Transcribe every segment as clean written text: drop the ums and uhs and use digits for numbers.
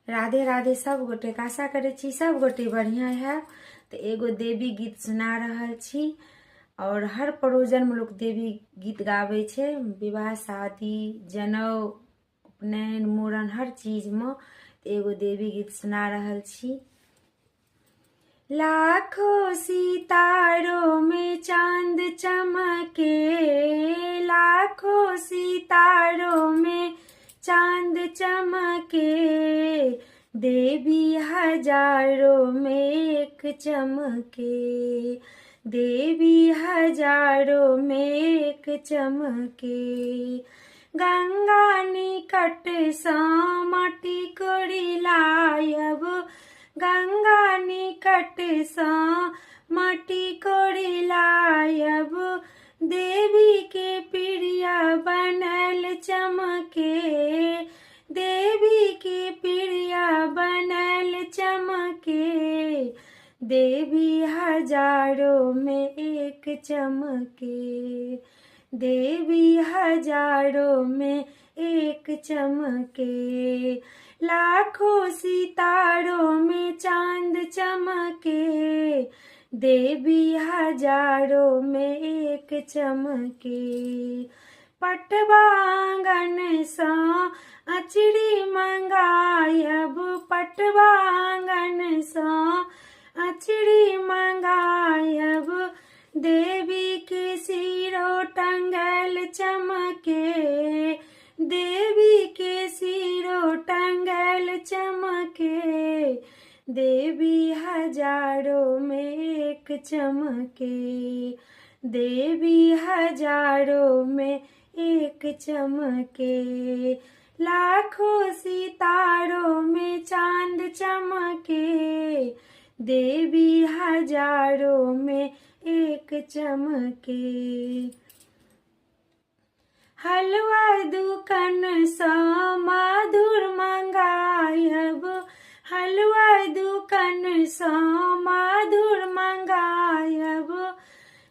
राधे राधे सब गोटे के। आशा करे छी सब गोटे बढ़िया है। तो एगो देवी गीत सुना रहल छी और हर परोजन में लोग देवी गीत गावे छे, विवाह शादी जनऊ उपनयन मूड़न हर चीज में। तो एगो देवी गीत सुना रहल छी। लाखों सितारों में चांद चमके, लाखों सितारों में चांद चमके, देवी हजारों में एक चमके, देवी हजारों में एक चमके। गंगा निकट सा माटी कोड़ी लायब, गंगा निकट सा माटी कोड़ी लायब, देवी के प्रिया बनल चमके, देवी के प्रिया बनल चमके, देवी हजारों में एक चमके, देवी हजारों में एक चमके। लाखों सितारों में चांद चमके, देवी हजारों में एक चमके। पटवा आंगन सा अचरी मंगायब, पटवा आंगन सा अचरी मंगायब, देवी के सिरों टंगल चमके, देवी के सिरों टंगल चमके, देवी हजारों में एक चमके, देवी हजारों में एक चमके। लाखों सितारों में चांद चमके, देवी हजारों में एक चमके। हलवा दुकान सा माधुर मंगायब, हलवा दुकान सा माधुर मंगायब,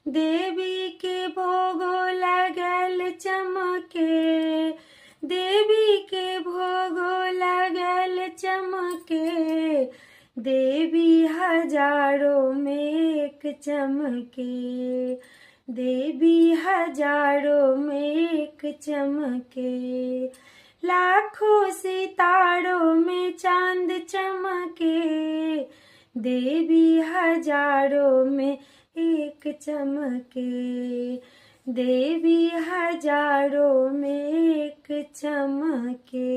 देवी के भोगो लगल चमके, देवी के भोगो लगल चमके, देवी हजारों में एक चमके, देवी हजारों में एक चमके। लाखों सितारों में चांद चमके, देवी हजारों में एक चमके, देवी हजारों में एक चमके।